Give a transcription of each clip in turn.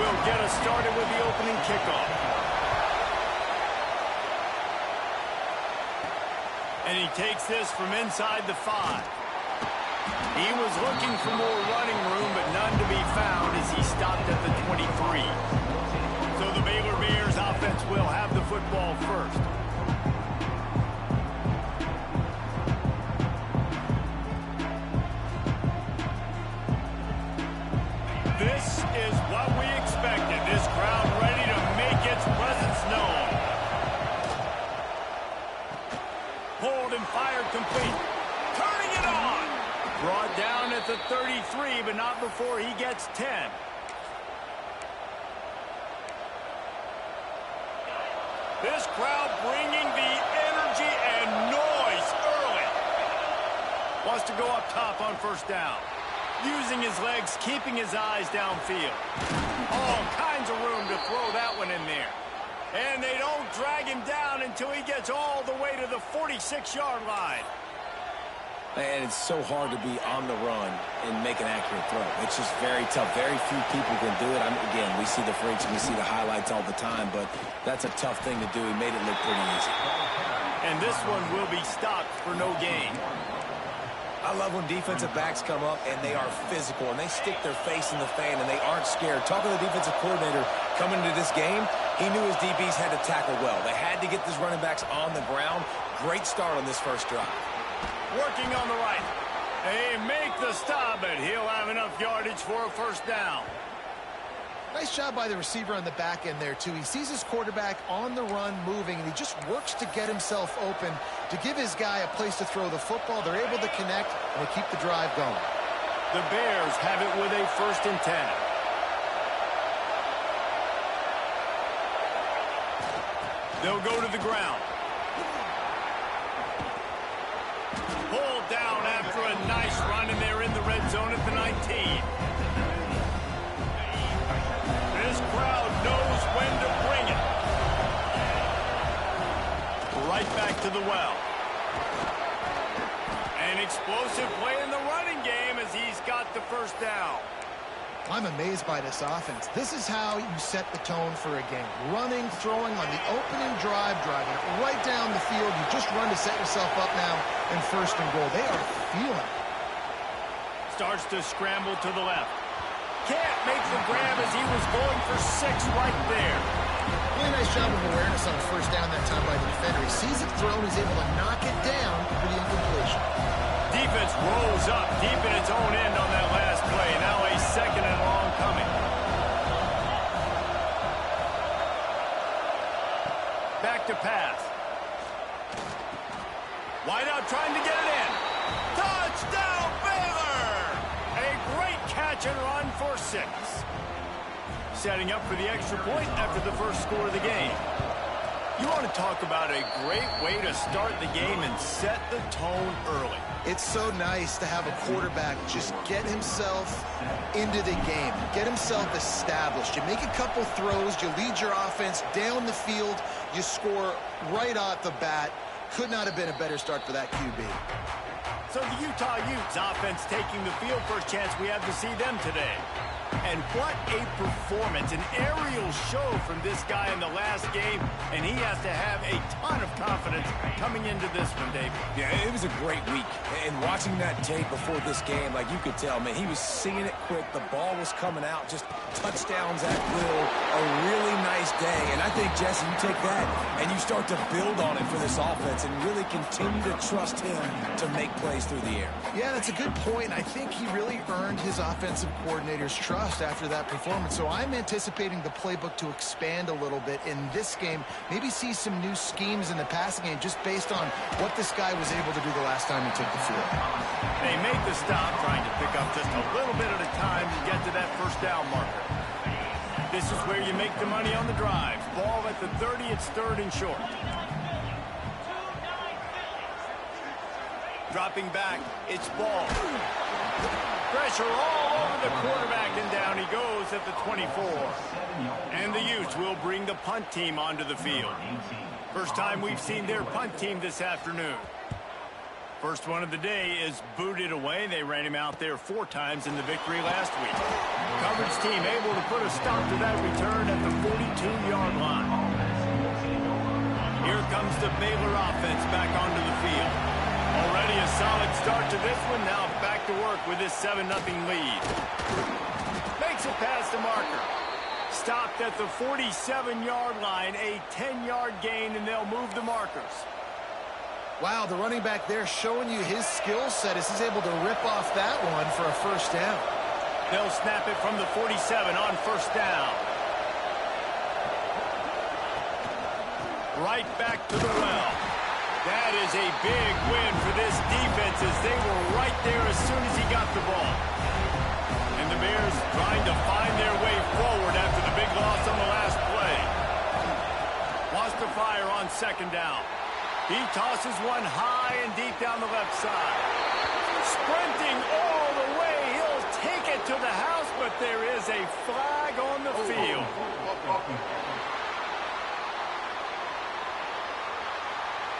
will get us started with the opening kickoff. And he takes this from inside the 5. He was looking for more running room, but none to be found as he stopped at the 23. So the Baylor Bears offense will have the football first. This is what we expected. This crowd ready to make its presence known. Hold and fire complete. Turning it on. Brought down at the 33, but not before he gets 10. This crowd bringing the energy and noise early. Wants to go up top on first down. Using his legs, keeping his eyes downfield. All kinds of room to throw that one in there. And they don't drag him down until he gets all the way to the 46-yard line. And it's so hard to be on the run and make an accurate throw. It's just very tough. Very few people can do it. Again, we see the freaks and we see the highlights all the time, but that's a tough thing to do. He made it look pretty easy. And this one will be stopped for no gain. I love when defensive backs come up and they are physical and they stick their face in the fan and they aren't scared. Talking to the defensive coordinator coming into this game, he knew his DBs had to tackle well. They had to get these running backs on the ground. Great start on this first drive. Working on the right. They make the stop, but he'll have enough yardage for a first down. Nice job by the receiver on the back end there, too. He sees his quarterback on the run moving, and he just works to get himself open to give his guy a place to throw the football. They're able to connect, and they keep the drive going. The Bears have it with a 1st and 10. They'll go to the ground. Pulled down after a nice run, and they're in the red zone at the 19. This crowd knows when to bring it. Right back to the well. An explosive play in the running game as he's got the first down. I'm amazed by this offense. This is how you set the tone for a game. Running, throwing on the opening drive, driving it right down the field. You just run to set yourself up now in 1st and goal. They are feeling it. Starts to scramble to the left. Can't make the grab as he was going for 6 right there. Really nice job of awareness on 1st down that time by the defender. He sees it thrown, he's able to knock it down for the incompletion. Defense rolls up deep in its own end on that last play. Now a 2nd and long coming. Back to pass. Wide out trying to get it in. Touchdown, Baylor! A great catch and run for 6. Setting up for the extra point after the first score of the game. You want to talk about a great way to start the game and set the tone early. It's so nice to have a quarterback just get himself into the game, get himself established. You make a couple throws, you lead your offense down the field, you score right off the bat. Could not have been a better start for that QB. So the Utah Utes offense taking the field for a chance we have to see them today. And what a performance, an aerial show from this guy in the last game, and he has to have a ton of confidence coming into this one, Dave. Yeah, it was a great week. And watching that tape before this game, like you could tell, man, he was seeing it quick. The ball was coming out, just touchdowns at will. A really nice day. And I think, Jesse, you take that and you start to build on it for this offense and really continue to trust him to make plays through the air. Yeah, that's a good point. I think he really earned his offensive coordinator's trust after that performance. So I'm anticipating the playbook to expand a little bit in this game. Maybe see some new schemes in the passing game just based on what this guy was able to do the last time he took the field. They make the stop, trying to pick up just a little bit at a time to get to that first down marker. This is where you make the money on the drives. Ball at the 30, it's 3rd and short. Dropping back, it's Ball. Pressure all over the quarterback, and down he goes at the 24. And the Utes will bring the punt team onto the field. First time we've seen their punt team this afternoon. First one of the day is booted away. They ran him out there 4 times in the victory last week. Coverage team able to put a stop to that return at the 42-yard line. Here comes the Baylor offense back onto the field. Already a solid start to this one. Now back to work with this 7-0 lead. Makes it past the marker. Stopped at the 47-yard line. A 10-yard gain, and they'll move the markers. Wow, the running back there showing you his skill set as he's able to rip off that one for a first down. They'll snap it from the 47 on first down. Right back to the well. That is a big win for this defense as they were right there as soon as he got the ball. And the Bears trying to find their way forward after the big loss on the last play. Wants to fire on second down. He tosses one high and deep down the left side. Sprinting all the way. He'll take it to the house, but there is a flag on the field.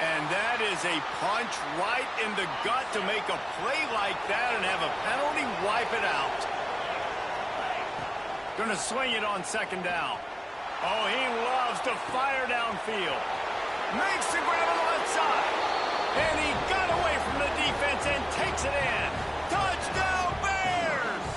And that is a punch right in the gut to make a play like that and have a penalty wipe it out. Gonna swing it on second down. Oh, he loves to fire downfield. Makes the grab on the left side. And he got away from the defense and takes it in. Touchdown, Bears!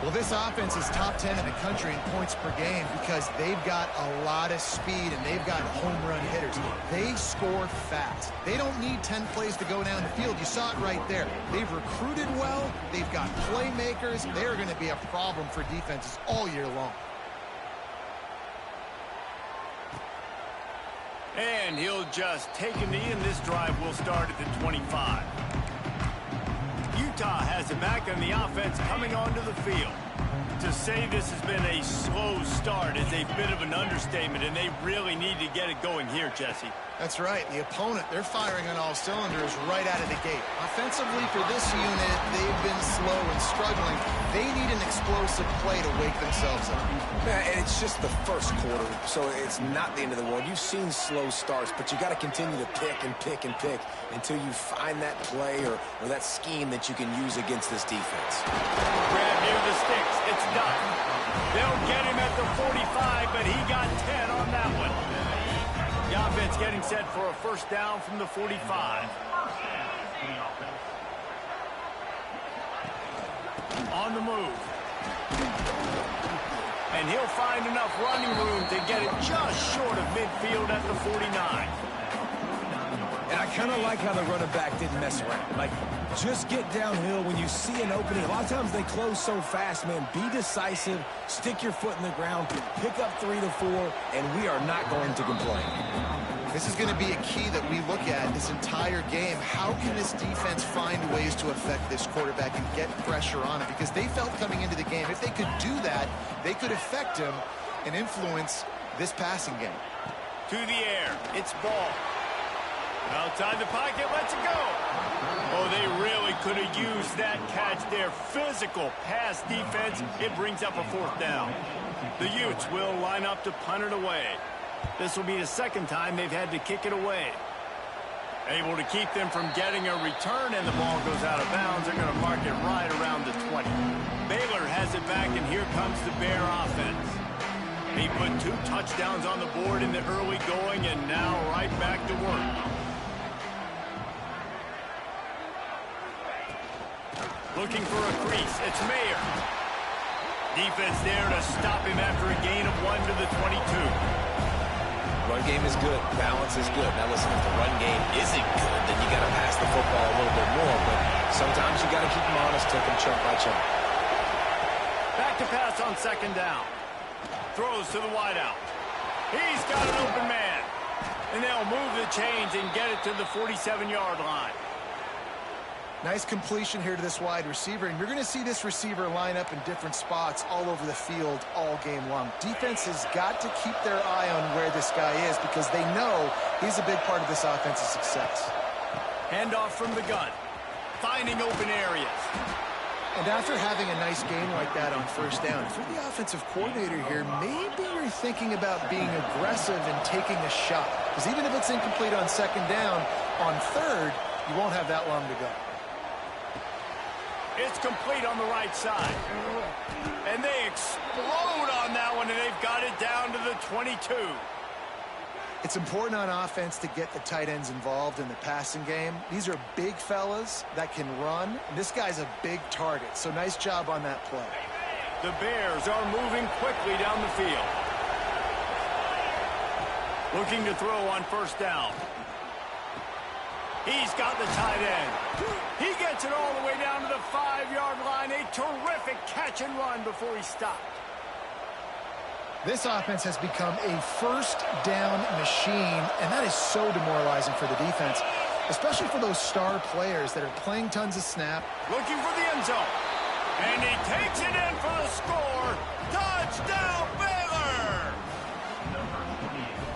Well, this offense is top 10 in the country in points per game because they've got a lot of speed and they've got home run hitters. They score fast. They don't need 10 plays to go down the field. You saw it right there. They've recruited well. They've got playmakers. They're going to be a problem for defenses all year long. And he'll just take a knee, and this drive will start at the 25. Utah has it back, and the offense coming onto the field. To say this has been a slow start is a bit of an understatement, and they really need to get it going here, Jesse. That's right. The opponent, they're firing on all cylinders right out of the gate. Offensively for this unit, they've been slow and struggling. They need an explosive play to wake themselves up. Yeah, and it's just the first quarter, so it's not the end of the world. You've seen slow starts, but you got to continue to pick and pick and pick until you find that play or that scheme that you can use against this defense. Grab near the sticks. It's done. They'll get him at the 45, but he got 10 on that one. The offense getting set for a first down from the 45. On the move. And he'll find enough running room to get it just short of midfield at the 49. And I kind of like how the running back didn't mess around. Like, just get downhill when you see an opening. A lot of times they close so fast, man. Be decisive, stick your foot in the ground, pick up 3 to 4, and we are not going to complain. This is going to be a key that we look at this entire game. How can this defense find ways to affect this quarterback and get pressure on him? Because they felt coming into the game, if they could do that, they could affect him and influence this passing game. To the air. It's ball. Outside the pocket, lets it go. Oh, they really could have used that catch there. Physical pass defense. It brings up a fourth down. The Utes will line up to punt it away. This will be the second time they've had to kick it away. Able to keep them from getting a return, and the ball goes out of bounds. They're going to mark it right around the 20. Baylor has it back, and here comes the Bear offense. He put 2 touchdowns on the board in the early going, and now right back to work. Looking for a crease. It's Mayer. Defense there to stop him after a gain of 1 to the 22. Run game is good. Balance is good. Now listen, if the run game isn't good, then you got to pass the football a little bit more. But sometimes you got to keep them honest, take them chunk by chunk. Back to pass on second down. Throws to the wideout. He's got an open man. And they'll move the chains and get it to the 47-yard line. Nice completion here to this wide receiver, and you're going to see this receiver line up in different spots all over the field all game long. Defense has got to keep their eye on where this guy is because they know he's a big part of this offense's success. Handoff from the gun. Finding open areas. And after having a nice game like that on first down, if you're the offensive coordinator here, maybe you're thinking about being aggressive and taking a shot. Because even if it's incomplete on second down, on third, you won't have that long to go. It's complete on the right side. And they explode on that one, and they've got it down to the 22. It's important on offense to get the tight ends involved in the passing game. These are big fellas that can run. And this guy's a big target, so nice job on that play. The Bears are moving quickly down the field. Looking to throw on first down. He's got the tight end. He gets it all the way down to the 5-yard line. A terrific catch and run before he stopped. This offense has become a first down machine, and that is so demoralizing for the defense, especially for those star players that are playing tons of snap. Looking for the end zone. And he takes it in for the score. Touchdown, Baylor!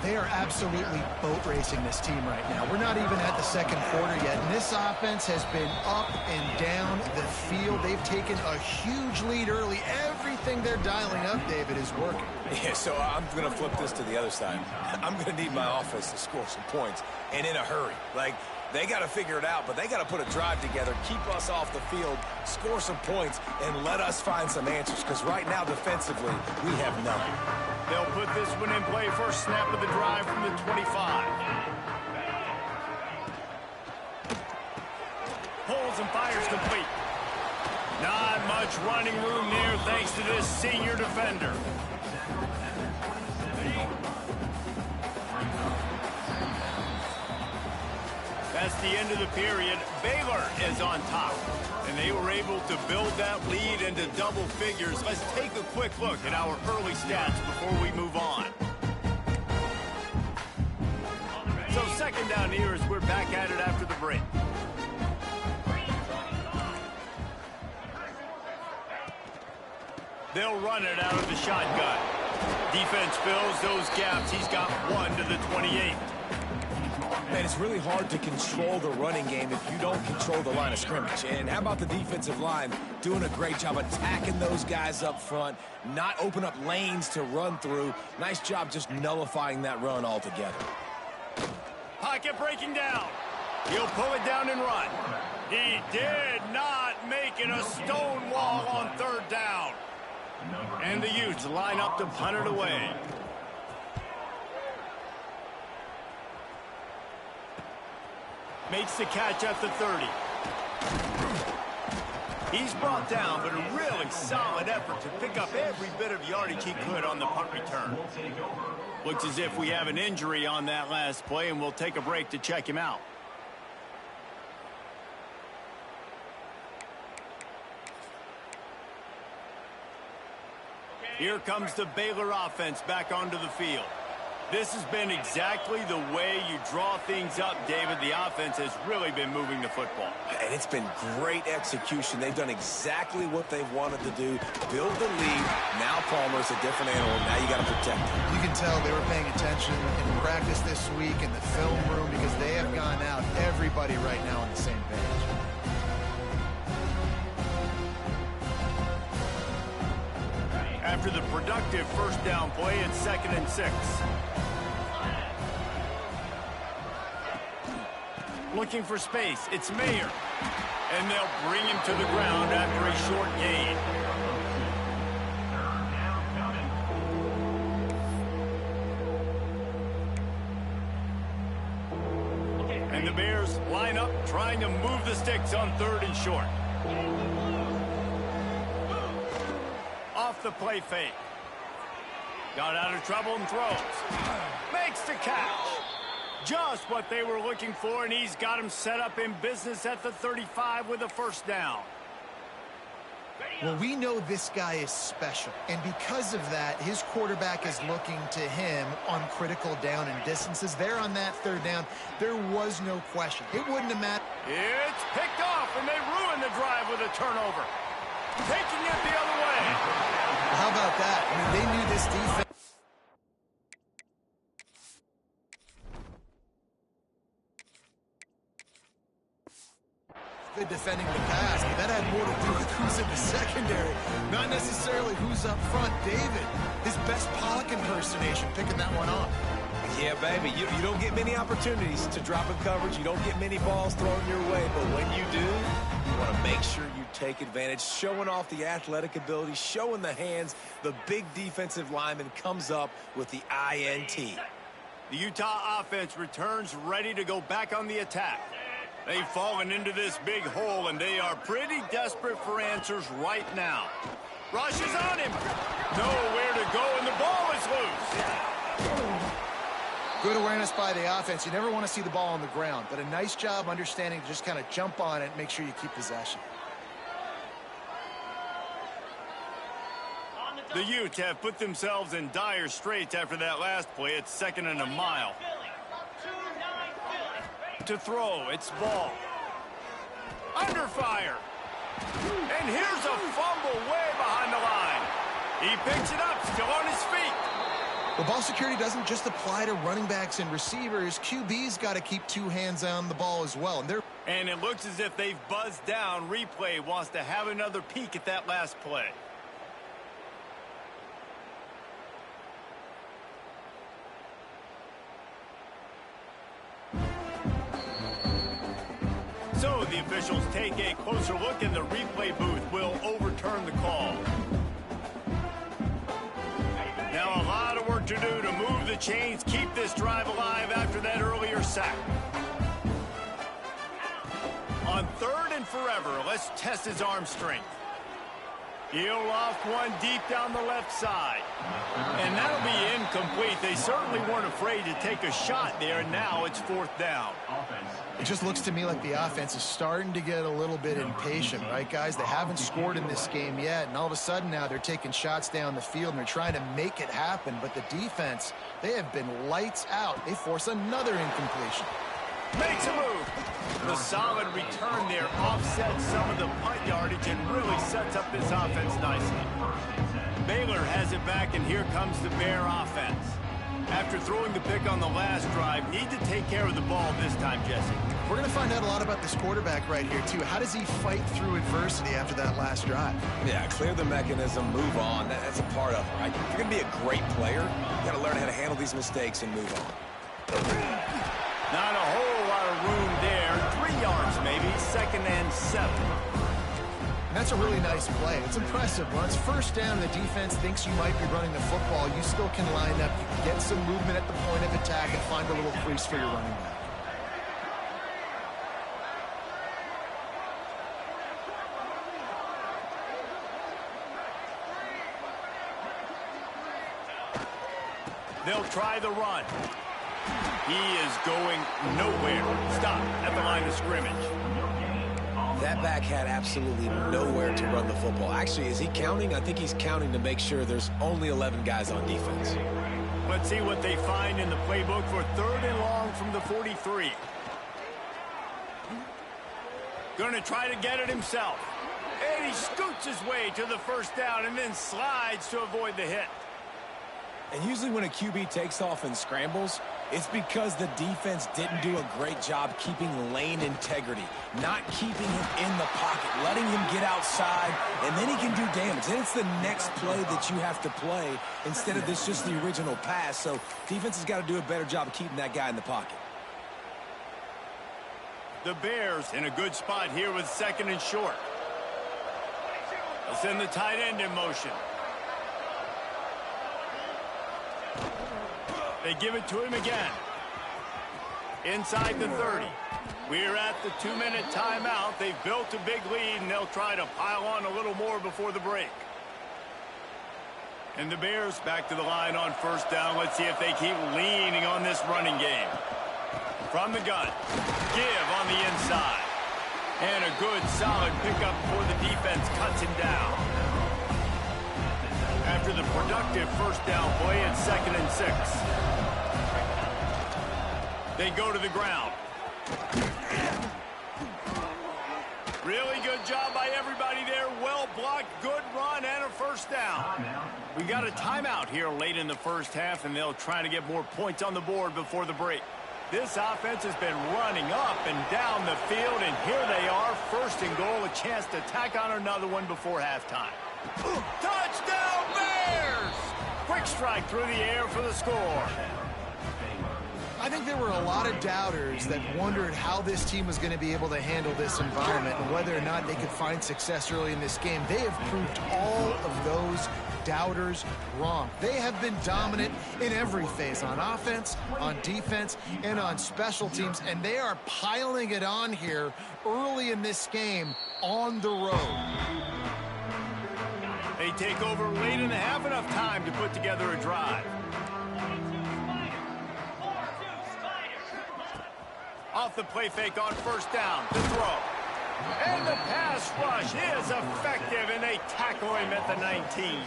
They are absolutely boat racing this team right now. We're not even at the second quarter yet, and this offense has been up and down the field. They've taken a huge lead early. Everything they're dialing up, David, is working. Yeah, so I'm going to flip this to the other side. I'm going to need my offense to score some points, and in a hurry. Like, they got to figure it out, but they got to put a drive together, keep us off the field, score some points, and let us find some answers, because right now, defensively, we have nothing. They'll put this one in play. First snap of the drive from the 25. Pulls and fires complete. Not much running room there thanks to this senior defender. That's the end of the period. Baylor is on top. And they were able to build that lead into double figures. Let's take a quick look at our early stats before we move on. So second down here as we're back at it after the break. They'll run it out of the shotgun. Defense fills those gaps. He's got one to the 28. Man, it's really hard to control the running game if you don't control the line of scrimmage. And how about the defensive line doing a great job attacking those guys up front, not open up lanes to run through. Nice job just nullifying that run altogether. Pocket breaking down. He'll pull it down and run. He did not make it a stone wall on third down. And the Utes line up to punt it away. Makes the catch at the 30. He's brought down, but a really solid effort to pick up every bit of yardage he could on the punt return. Looks as if we have an injury on that last play, and we'll take a break to check him out. Here comes the Baylor offense back onto the field. This has been exactly the way you draw things up, David. The offense has really been moving the football. And it's been great execution. They've done exactly what they've wanted to do. Build the lead. Now Palmer's a different animal. Now you got to protect him. You can tell they were paying attention in practice this week in the film room because they have gone out, everybody right now on the same page. After the productive first down play, it's 2nd and 6. Looking for space, it's Mayer. And they'll bring him to the ground after a short gain. And the Bears line up, trying to move the sticks on 3rd and short. Off the play fake. Got out of trouble and throws. Makes the catch. Just what they were looking for, and he's got him set up in business at the 35 with a first down. Well, we know this guy is special, and because of that, his quarterback is looking to him on critical down and distances. There on that 3rd down, there was no question. It wouldn't have mattered. It's picked off, and they ruin the drive with a turnover. Taking it the other way. How about that? I mean, they knew this defense. Good defending the pass, but that had more to do with who's in the secondary, not necessarily who's up front. David, his best Pollock impersonation, picking that one off. Yeah, baby, you don't get many opportunities to drop in coverage. You don't get many balls thrown your way, but when you do, you want to make sure you take advantage, showing off the athletic ability, showing the hands. The big defensive lineman comes up with the INT. The Utah offense returns ready to go back on the attack. They've fallen into this big hole, and they are pretty desperate for answers right now. Rush is on him. Nowhere to go, and the ball is loose. Good awareness by the offense. You never want to see the ball on the ground, but a nice job understanding to just kind of jump on it and make sure you keep possession. The Utes have put themselves in dire straits after that last play. It's 2nd and a mile. To throw, it's ball. Under fire. And here's a fumble way behind the line. He picks it up, still on his feet. Well, ball security doesn't just apply to running backs and receivers. QB's got to keep two hands on the ball as well. And it looks as if they've buzzed down. Replay wants to have another peek at that last play. So the officials take a closer look, and the replay booth will overturn the call. Now a lot of work to do to move the chains, keep this drive alive after that earlier sack. On 3rd and forever, let's test his arm strength. He'll loft one deep down the left side. And that'll be incomplete. They certainly weren't afraid to take a shot there, and now it's 4th down. It just looks to me like the offense is starting to get a little bit impatient, right, guys? They haven't scored in this game yet, and all of a sudden now they're taking shots down the field, and they're trying to make it happen. But the defense, they have been lights out. They force another incompletion. Makes a move. The solid return there offsets some of the punt yardage and really sets up this offense nicely. Baylor has it back, and here comes the Bear offense. After throwing the pick on the last drive, need to take care of the ball this time, Jesse. We're going to find out a lot about this quarterback right here, too. How does he fight through adversity after that last drive? Yeah, clear the mechanism, move on. That's a part of it, right? If you're going to be a great player, you got to learn how to handle these mistakes and move on. Not a whole lot of room there. 3 yards maybe, 2nd and 7. And that's a really nice play. It's impressive. When it's 1st down and the defense thinks you might be running the football, you still can line up. You can get some movement at the point of attack and find a little crease for your running back. They'll try the run. He is going nowhere. Stop at the line of scrimmage. That back had absolutely nowhere to run the football. Actually, is he counting? I think he's counting to make sure there's only 11 guys on defense. Let's see what they find in the playbook for 3rd and long from the 43. Going to try to get it himself. And he scoots his way to the 1st down and then slides to avoid the hit. And usually when a QB takes off and scrambles, it's because the defense didn't do a great job keeping lane integrity, not keeping him in the pocket, letting him get outside, and then he can do damage. Then it's the next play that you have to play instead of this just the original pass. So defense has got to do a better job of keeping that guy in the pocket. The Bears in a good spot here with 2nd and short. They'll send the tight end in motion. They give it to him again. Inside the 30. We're at the 2-minute timeout. They've built a big lead, and they'll try to pile on a little more before the break. And the Bears back to the line on 1st down. Let's see if they keep leaning on this running game. From the gun. Give on the inside. And a good, solid pickup before the defense cuts him down. After the productive 1st down play, it's 2nd and 6. They go to the ground. Really good job by everybody there. Well blocked, good run, and a 1st down. We got a timeout here late in the 1st half, and they'll try to get more points on the board before the break. This offense has been running up and down the field, and here they are, first and goal, a chance to tack on another one before halftime. Touchdown Bears! Quick strike through the air for the score. I think there were a lot of doubters that wondered how this team was going to be able to handle this environment and whether or not they could find success early in this game. They have proved all of those doubters wrong. They have been dominant in every phase, on offense, on defense, and on special teams, and they are piling it on here early in this game on the road. They take over late in the half, enough time to put together a drive. Off the play fake on first down, the throw. And the pass rush is effective, and they tackle him at the 19.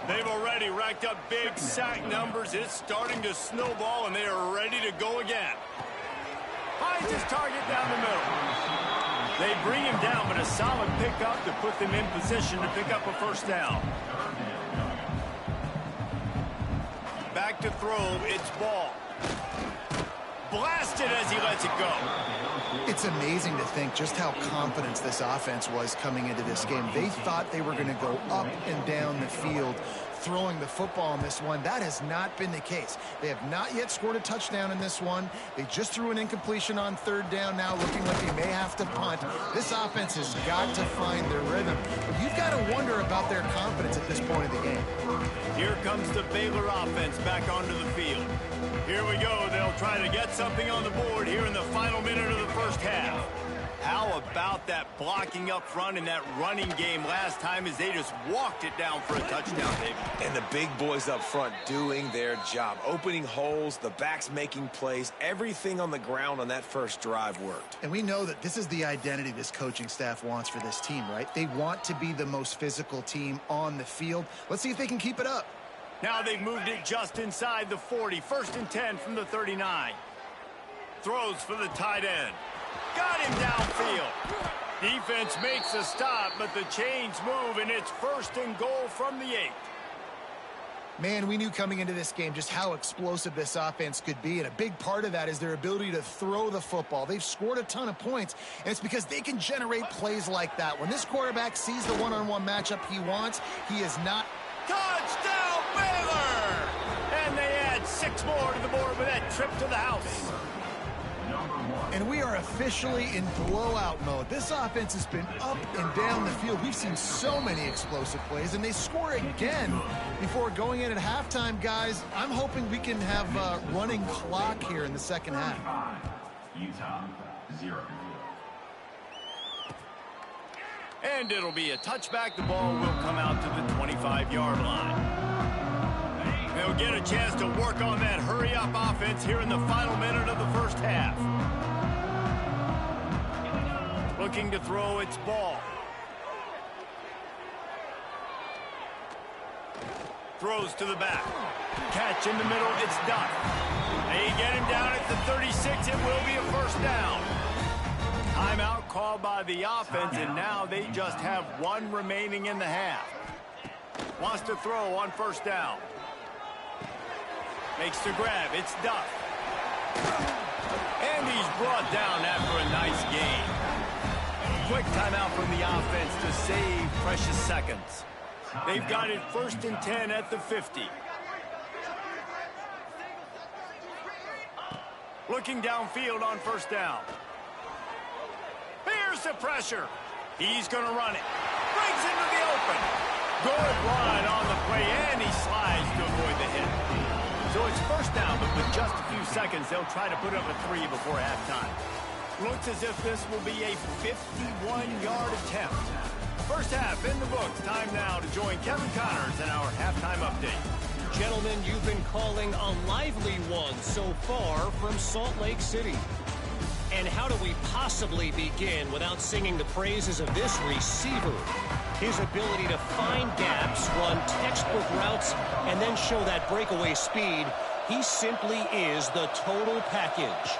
They've already racked up big sack numbers. It's starting to snowball, and they are ready to go again. Finds his target down the middle. They bring him down, but a solid pickup to put them in position to pick up a first down. Back to throw, it's Ball. Blasted as he lets it go. It's amazing to think just how confident this offense was coming into this game. They thought they were going to go up and down the field throwing the football in this one. That has not been the case. They have not yet scored a touchdown in this one. They just threw an incompletion on third down now, looking like they may have to punt. This offense has got to find their rhythm. But you've got to wonder about their confidence at this point of the game. Here comes the Baylor offense back onto the field. Here we go. They'll try to get something on the board here in the final minute of the first half. How about that blocking up front in that running game last time as they just walked it down for a touchdown, David? And the big boys up front doing their job. Opening holes, the backs making plays. Everything on the ground on that first drive worked. And we know that this is the identity this coaching staff wants for this team, right? They want to be the most physical team on the field. Let's see if they can keep it up. Now they've moved it just inside the 40. First and 10 from the 39. Throws for the tight end. Got him downfield. Defense makes a stop, but the chains move, and it's first and goal from the 8. Man, we knew coming into this game just how explosive this offense could be, and a big part of that is their ability to throw the football. They've scored a ton of points, and it's because they can generate plays like that. When this quarterback sees the one-on-one matchup he wants, he is not... Touchdown, Baylor! And they add 6 more to the board with that trip to the house. And we are officially in blowout mode. This offense has been up and down the field. We've seen so many explosive plays, and they score again before going in at halftime, guys. I'm hoping we can have a running clock here in the second half. Utah 0. And it'll be a touchback. The ball will come out to the 25-yard line. They'll get a chance to work on that hurry-up offense here in the final minute of the first half. Looking to throw, its Ball. Throws to the back. Catch in the middle, it's Duck. They get him down at the 36. It will be a first down. Timeout called by the offense, and now they just have 1 remaining in the half. Wants to throw on first down. Makes the grab. It's Duck. And he's brought down after a nice gain. Quick timeout from the offense to save precious seconds. They've got it first and 10 at the 50. Looking downfield on first down. Here's the pressure. He's going to run it. Brings into the open. Good run on the play, and he slides to avoid the hit. So it's first down, but with just a few seconds, they'll try to put up a 3 before halftime. Looks as if this will be a 51-yard attempt. First half in the books. Time now to join Kevin Connors in our halftime update. Gentlemen, you've been calling a lively one so far from Salt Lake City. And how do we possibly begin without singing the praises of this receiver? His ability to find gaps, run textbook routes, and then show that breakaway speed. He simply is the total package.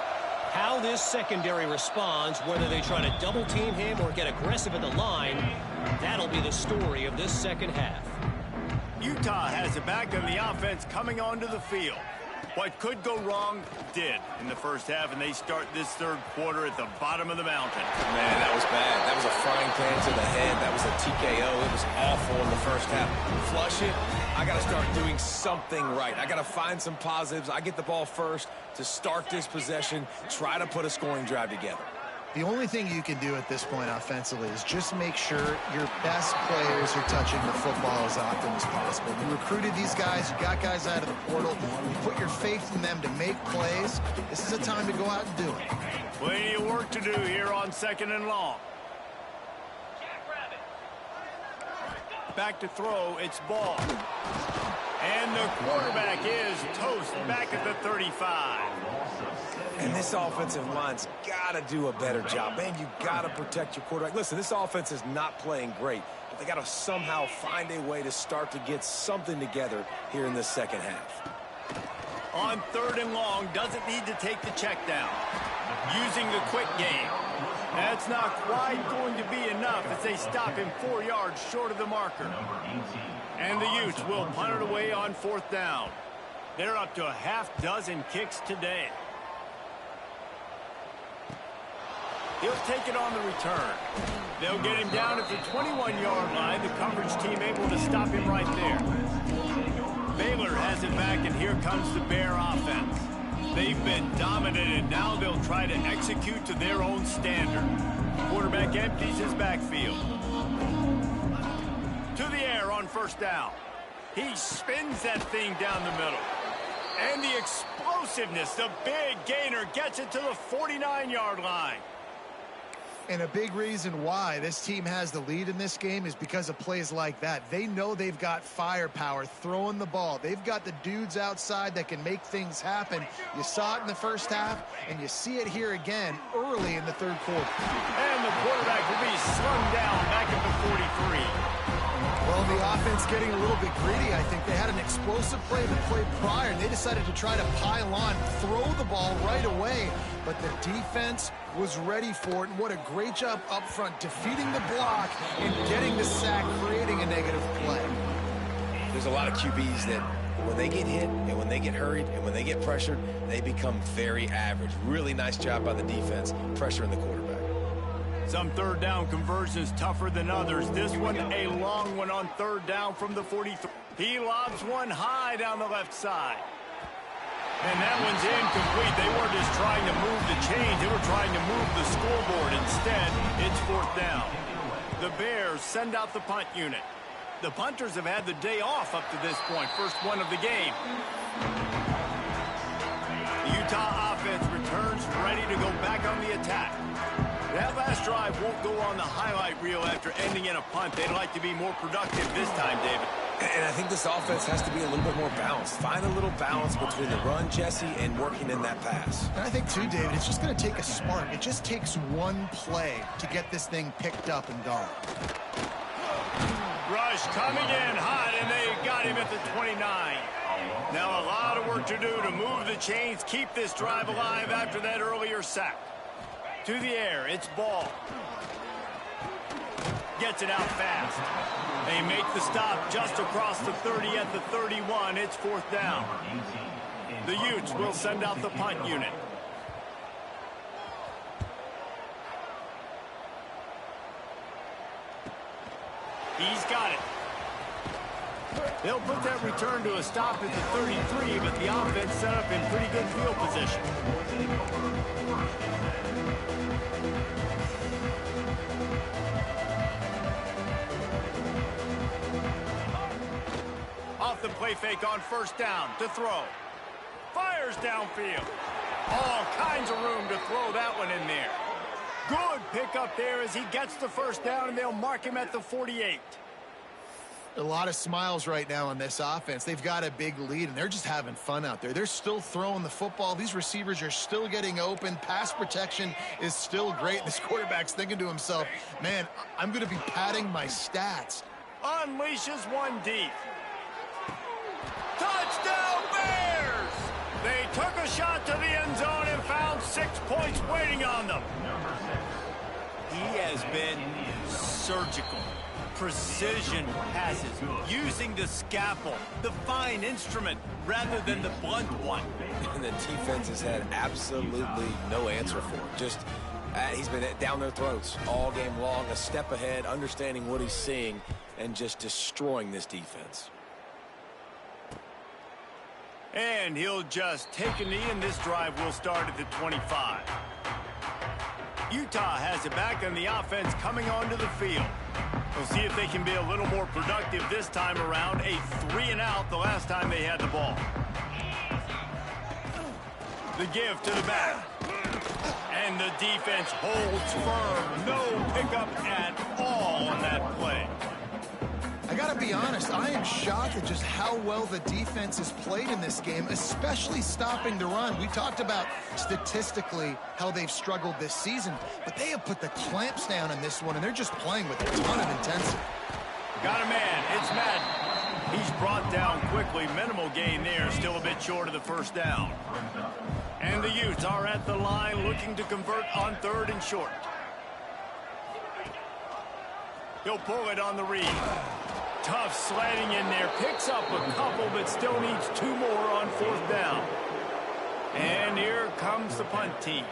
How this secondary responds, whether they try to double team him or get aggressive at the line, that'll be the story of this second half. Utah has it back on the offense coming onto the field. What could go wrong did in the first half, and they start this third quarter at the bottom of the mountain. Man, that was bad. That was a frying pan to the head. That was a TKO. It was awful in the first half. Flush it. I got to start doing something right. I got to find some positives. I get the ball first to start this possession, try to put a scoring drive together. The only thing you can do at this point offensively is just make sure your best players are touching the football as often as possible. You recruited these guys, you got guys out of the portal, you put your faith in them to make plays. This is a time to go out and do it. Plenty of work to do here on 2nd and long. Back to throw, it's ball. And the quarterback is toast back at the 35. And this offensive line's got to do a better job. Man, you got to protect your quarterback. Listen, this offense is not playing great, but they got to somehow find a way to start to get something together here in this second half. On 3rd and long, doesn't need to take the check down. Using the quick game. That's not quite going to be enough as they stop him 4 yards short of the marker. And the Utes will punt it away on 4th down. They're up to a half-dozen kicks today. He'll take it on the return. They'll get him down at the 21-yard line. The coverage team able to stop him right there. Baylor has it back, and here comes the Bear offense. They've been dominated. Now they'll try to execute to their own standard. Quarterback empties his backfield. To the air on 1st down. He spins that thing down the middle. And the explosiveness, the big gainer gets it to the 49-yard line. And a big reason why this team has the lead in this game is because of plays like that. They know they've got firepower throwing the ball. They've got the dudes outside that can make things happen. You saw it in the first half, and you see it here again early in the 3rd quarter. And the quarterback will be slung down back at the 43. Well, the offense getting a little bit greedy, I think. They had an explosive play the play prior, and they decided to try to pile on, throw the ball right away. But the defense was ready for it, and what a great job up front, defeating the block and getting the sack, creating a negative play. There's a lot of QBs that when they get hit and when they get hurried and when they get pressured, they become very average. Really nice job by the defense, pressuring the quarterback. Some 3rd down conversions tougher than others. This one a long one on 3rd down from the 43. He lobs one high down the left side. And that one's incomplete. They weren't just trying to move the chains. They were trying to move the scoreboard. Instead, it's 4th down. The Bears send out the punt unit. The punters have had the day off up to this point. First one of the game. The Utah offense returns ready to go back on the attack. That last drive won't go on the highlight reel after ending in a punt. They'd like to be more productive this time, David. And I think this offense has to be a little bit more balanced. Find a little balance between the run, Jesse, and working in that pass. And I think, too, David, it's just going to take a spark. It just takes one play to get this thing picked up and gone. Rush coming in hot, and they got him at the 29. Now a lot of work to do to move the chains, keep this drive alive after that earlier sack. To the air, it's ball. Gets it out fast. They make the stop just across the 30 at the 31. It's 4th down. The Utes will send out the punt unit. He's got it. They'll put that return to a stop at the 33, but the offense set up in pretty good field position. Off the play fake on 1st down to throw. Fires downfield. All kinds of room to throw that one in there. Good pickup there as he gets the 1st down, and they'll mark him at the 48. A lot of smiles right now on this offense. They've got a big lead, and they're just having fun out there. They're still throwing the football. These receivers are still getting open. Pass protection is still great. This quarterback's thinking to himself, man, I'm going to be padding my stats. Unleashes one deep. Touchdown Bears! They took a shot to the end zone and found 6 points waiting on them. He has been surgical. precision passes, using the scalpel, the fine instrument, rather than the blunt one. And the defense has had absolutely no answer for it. Just, he's been down their throats all game long, a step ahead, understanding what he's seeing, and just destroying this defense. And he'll just take a knee, and this drive will start at the 25. Utah has it back on the offense coming onto the field. We'll see if they can be a little more productive this time around. A 3-and-out the last time they had the ball. The give to the back. And the defense holds firm. No pickup at all on that play. I gotta be honest, I am shocked at just how well the defense has played in this game, especially stopping the run. We talked about statistically how they've struggled this season, but they have put the clamps down in this one, and they're just playing with a ton of intensity. Got a man. It's Madden. He's brought down quickly. Minimal gain there. Still a bit short of the first down. And the Utes are at the line looking to convert on 3rd and short. He'll pull it on the read. Tough sledding in there. Picks up a couple, but still needs 2 more on 4th down. And here comes the punt team.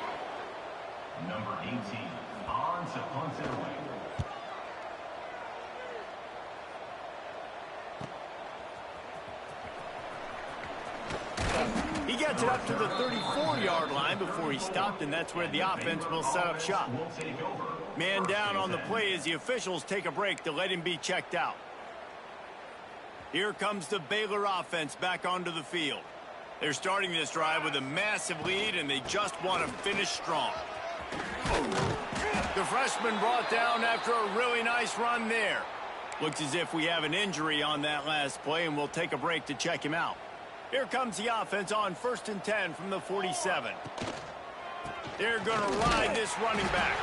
Number 18, on to punt it away. He gets it up to the 34-yard line before he stopped, and that's where the offense will set up shop. Man down on the play as the officials take a break to let him be checked out. Here comes the Baylor offense back onto the field. They're starting this drive with a massive lead, and they just want to finish strong. The freshman brought down after a really nice run there. Looks as if we have an injury on that last play, and we'll take a break to check him out. Here comes the offense on 1st and 10 from the 47. They're going to ride this running back.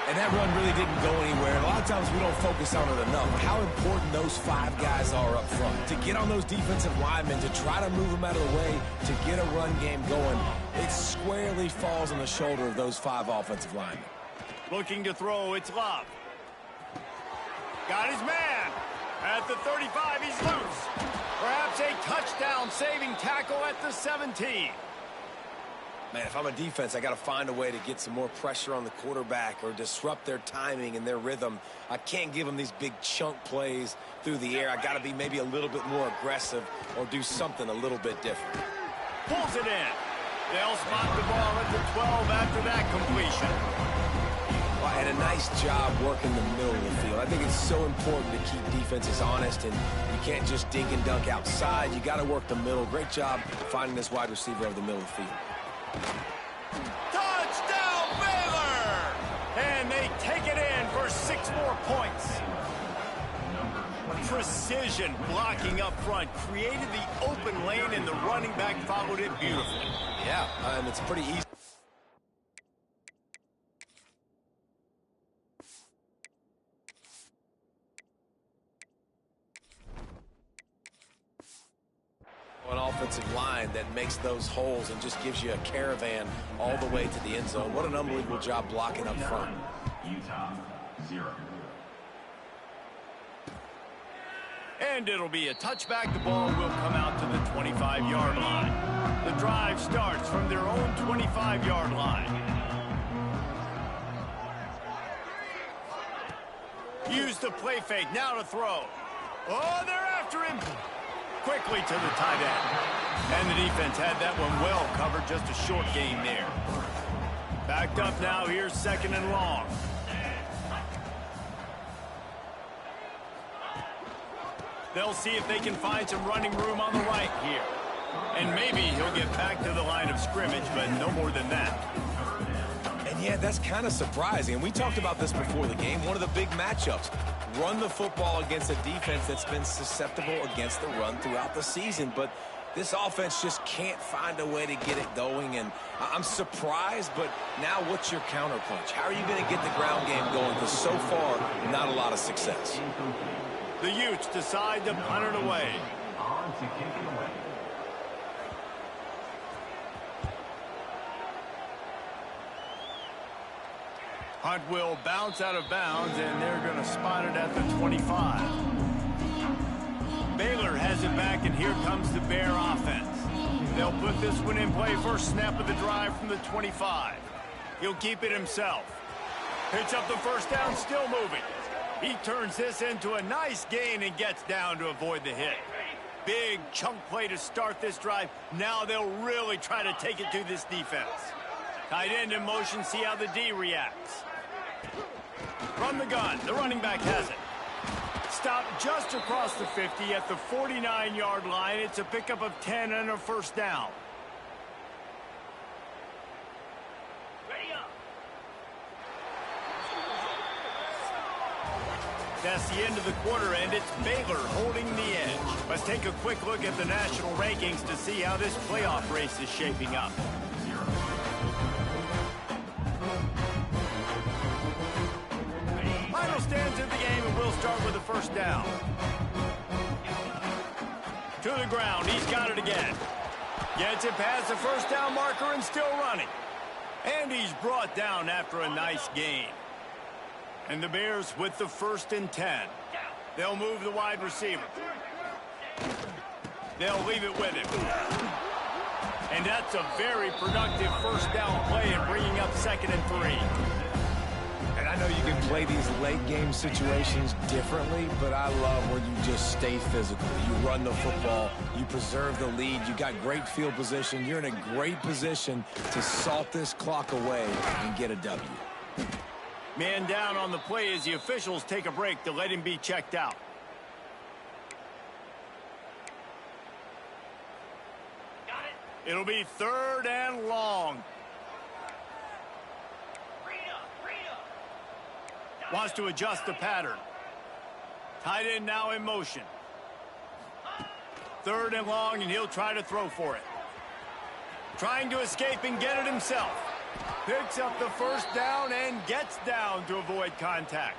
And that run really didn't go anywhere. A lot of times we don't focus on it enough. How important those 5 guys are up front. To get on those defensive linemen, to try to move them out of the way, to get a run game going, it squarely falls on the shoulder of those 5 offensive linemen. Looking to throw, it's Love. Got his man. At the 35, he's loose. Perhaps a touchdown-saving tackle at the 17. Man, if I'm a defense, I got to find a way to get some more pressure on the quarterback or disrupt their timing and their rhythm. I can't give them these big chunk plays through the air. I got to be maybe a little bit more aggressive or do something a little bit different. Pulls it in. They'll spot the ball at the 12 after that completion. And a nice job working the middle of the field. I think it's so important to keep defenses honest, and you can't just dink and dunk outside. You got to work the middle. Great job finding this wide receiver over the middle of the field. Touchdown, Baylor! And they take it in for 6 more points. Precision blocking up front created the open lane, and the running back followed it beautifully. Yeah, it's pretty easy. An offensive line that makes those holes and just gives you a caravan all the way to the end zone. What an unbelievable job blocking up front. Utah 0. And it'll be a touchback. The ball will come out to the 25-yard line. The drive starts from their own 25-yard line. Use the play fake now to throw. Oh, they're after him. Quickly to the tight end. And the defense had that one well covered, just a short gain there. Backed up now, here's 2nd and long. They'll see if they can find some running room on the right here. And maybe he'll get back to the line of scrimmage, but no more than that. And yeah, that's kind of surprising. And we talked about this before the game. One of the big matchups. Run the football against a defense that's been susceptible against the run throughout the season. But this offense just can't find a way to get it going. And I'm surprised, but now what's your counterpunch? How are you going to get the ground game going? Because so far, not a lot of success. The Utes decide to punt it away. On to kick it away. Punt will bounce out of bounds, and they're going to spot it at the 25. Baylor has it back, and here comes the Bear offense. They'll put this one in play first snap of the drive from the 25. He'll keep it himself. Picks up the first down, still moving. He turns this into a nice gain and gets down to avoid the hit. Big chunk play to start this drive. Now they'll really try to take it to this defense. Tight end in motion, see how the D reacts. From the gun, the running back has it. Stop just across the 50 at the 49-yard line. It's a pickup of 10 and a first down. That's the end of the quarter, and it's Baylor holding the edge. Let's take a quick look at the national rankings to see how this playoff race is shaping up. Final stands of the game, and we'll start with the first down. To the ground, he's got it again. Gets it past the first down marker and still running. And he's brought down after a nice gain. And the Bears with the 1st and 10. They'll move the wide receiver. They'll leave it with him. And that's a very productive first down play in bringing up 2nd and 3. And I know you can play these late game situations differently, but I love where you just stay physical. You run the football, you preserve the lead, you got great field position. You're in a great position to salt this clock away and get a W. Man down on the play as the officials take a break to let him be checked out. It'll be 3rd and long. Wants to adjust the pattern. Tight end now in motion. 3rd and long, and he'll try to throw for it. Trying to escape and get it himself. Picks up the first down and gets down to avoid contact.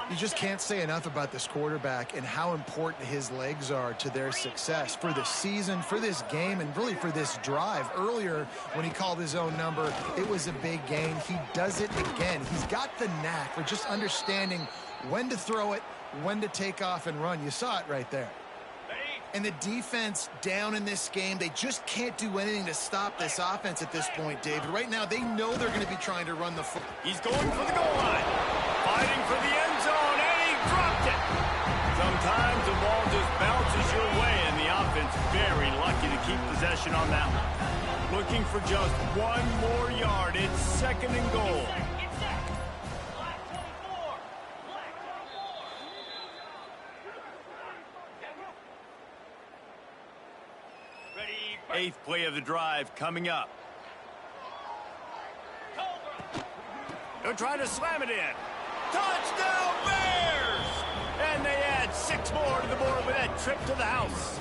You just can't say enough about this quarterback and how important his legs are to their success for the season, for this game, and really for this drive. Earlier, when he called his own number, it was a big gain. He does it again. He's got the knack for just understanding when to throw it, when to take off and run. You saw it right there. And the defense down in this game, they just can't do anything to stop this offense at this point, David. Right now, they know they're going to be trying to run the football. He's going for the goal line. Fighting for the end zone, and he dropped it. Sometimes the ball just bounces your way, and the offense very lucky to keep possession on that one. Looking for just one more yard. It's 2nd and goal. Eighth play of the drive coming up. They'll try to slam it in. Touchdown Bears! And they add 6 more to the board with that trip to the house.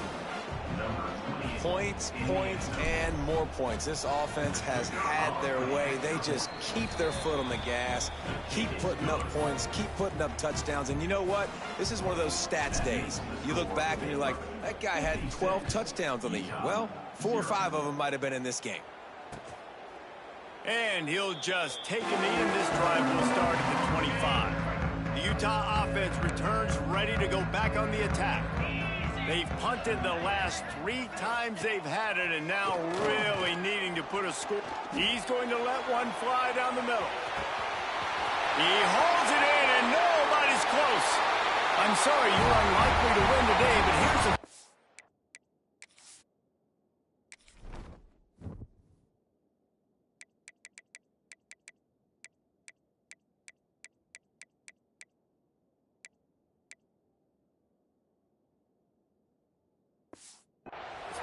Points, points, and more points. This offense has had their way. They just keep their foot on the gas, keep putting up points, keep putting up touchdowns. And you know what? This is one of those stats days. You look back and you're like, that guy had 12 touchdowns on the year. Well, 4 or 5 of them might have been in this game. And he'll just take a knee, and this drive will start at the 25. The Utah offense returns ready to go back on the attack. They've punted the last 3 times they've had it, and now really needing to put a score. He's going to let one fly down the middle. He holds it in, and nobody's close. I'm sorry, you're unlikely to win today, but here's a...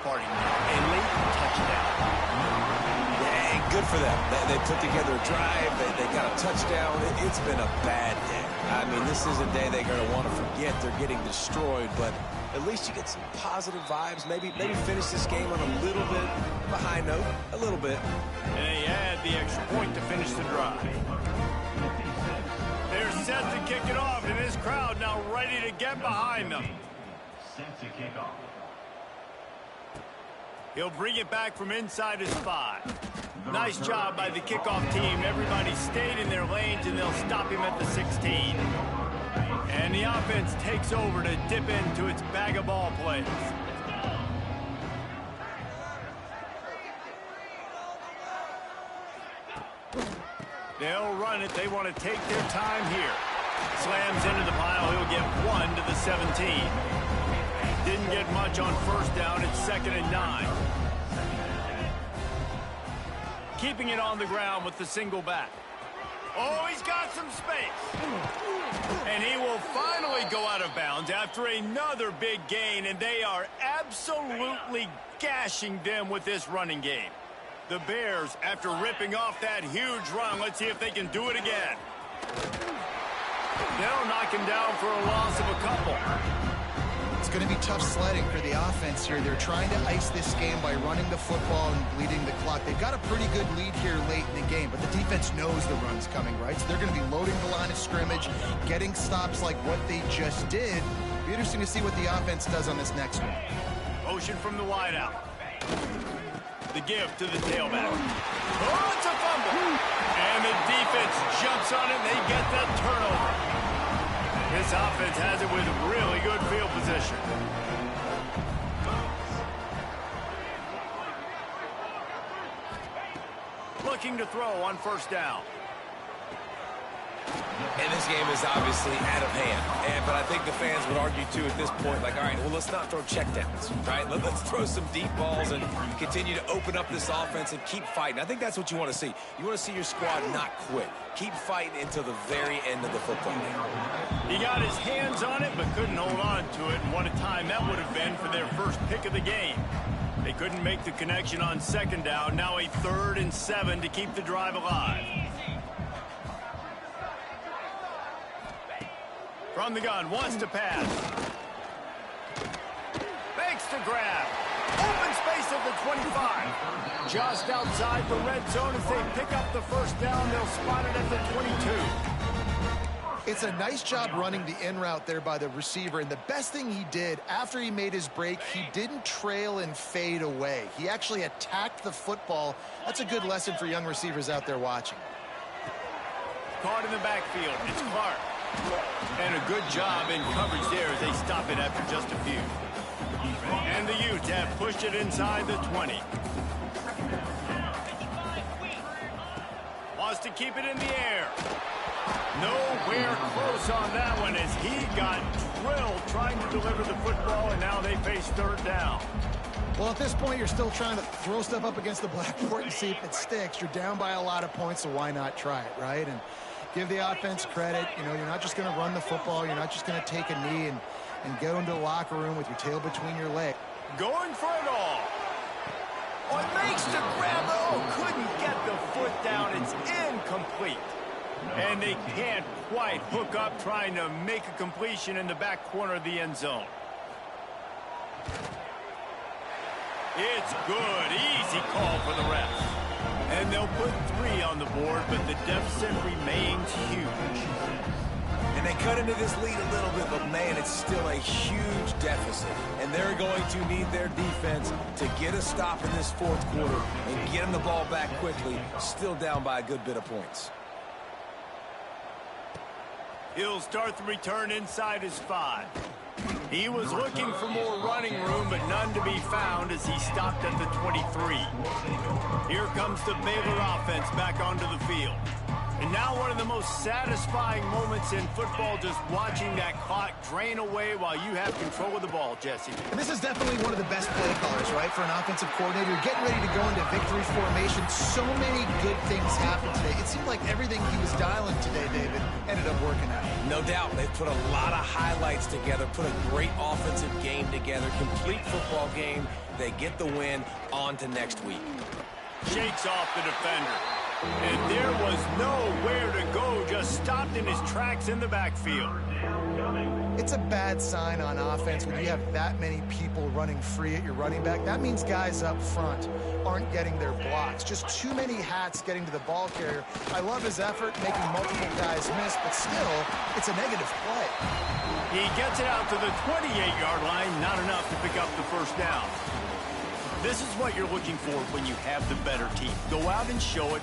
A late touchdown. Yeah, good for them. They put together a drive. They got a touchdown. It's been a bad day. I mean, this is a day they're going to want to forget. They're getting destroyed, but at least you get some positive vibes. Maybe finish this game on a little bit of a high note. A little bit. And they add the extra point to finish the drive. They're set to kick it off, and this crowd now ready to get behind them. Set to kick off. He'll bring it back from inside his 5. Nice job by the kickoff team. Everybody stayed in their lanes, and they'll stop him at the 16. And the offense takes over to dip into its bag of ball plays. They'll run it. They want to take their time here. Slams into the pile. He'll get 1 to the 17. Didn't get much on first down. It's 2nd and 9. Keeping it on the ground with the single back. Oh, he's got some space. And he will finally go out of bounds after another big gain, and they are absolutely gashing them with this running game. The Bears, after ripping off that huge run, let's see if they can do it again. They'll knock him down for a loss of a couple. It's going to be tough sledding for the offense here. They're trying to ice this game by running the football and bleeding the clock. They've got a pretty good lead here late in the game, but the defense knows the run's coming, right? So they're going to be loading the line of scrimmage, getting stops like what they just did. Be interesting to see what the offense does on this next one. Motion from the wideout. The give to the tailback. Oh, it's a fumble. And the defense jumps on it, and they get the turnover. This offense has it with really good field position. Looking to throw on first down. And this game is obviously out of hand. But I think the fans would argue, too, at this point, like, all right, well, let's not throw checkdowns, right? Let's throw some deep balls and continue to open up this offense and keep fighting. I think that's what you want to see. You want to see your squad not quit. Keep fighting until the very end of the football game. He got his hands on it, but couldn't hold on to it. And what a time that would have been for their first pick of the game. They couldn't make the connection on second down. Now a 3rd and 7 to keep the drive alive. From the gun, wants to pass. Fakes to grab. Open space at the 25. Just outside the red zone as they pick up the first down. They'll spot it at the 22. It's a nice job running the in route there by the receiver, and the best thing he did after he made his break, he didn't trail and fade away. He actually attacked the football. That's a good lesson for young receivers out there watching. Caught in the backfield. It's Clark. And a good job in coverage there as they stop it after just a few. And the Utes have pushed it inside the 20. Wants to keep it in the air. Nowhere close on that one as he got drilled trying to deliver the football, and now they face 3rd down. Well, at this point, you're still trying to throw stuff up against the blackboard and see if it sticks. You're down by a lot of points, so why not try it, right? And give the offense credit. You know, you're not just going to run the football. You're not just going to take a knee and go into the locker room with your tail between your legs. Going for it all. Oh, it makes the grab. Oh, couldn't get the foot down. It's incomplete. And they can't quite hook up trying to make a completion in the back corner of the end zone. It's good. Easy call for the refs. And they'll put 3 on the board, but the deficit remains huge. And they cut into this lead a little bit, but, man, it's still a huge deficit. And they're going to need their defense to get a stop in this 4th quarter and get them the ball back quickly, still down by a good bit of points. He'll start the return inside his 5. He was looking for more running room, but none to be found as he stopped at the 23. Here comes the Baylor offense back onto the field. And now one of the most satisfying moments in football, just watching that clock drain away while you have control of the ball, Jesse. And this is definitely one of the best play callers, right, for an offensive coordinator. You're getting ready to go into victory formation. So many good things happened today. It seemed like everything he was dialing today, David, ended up working out. No doubt. They've put a lot of highlights together, put a great offensive game together, complete football game. They get the win. On to next week. Shakes off the defender. And there was nowhere to go, just stopped in his tracks in the backfield. It's a bad sign on offense when you have that many people running free at your running back. That means guys up front aren't getting their blocks. Just too many hats getting to the ball carrier. I love his effort, making multiple guys miss, but still, it's a negative play. He gets it out to the 28-yard line, not enough to pick up the first down. This is what you're looking for when you have the better team. Go out and show it.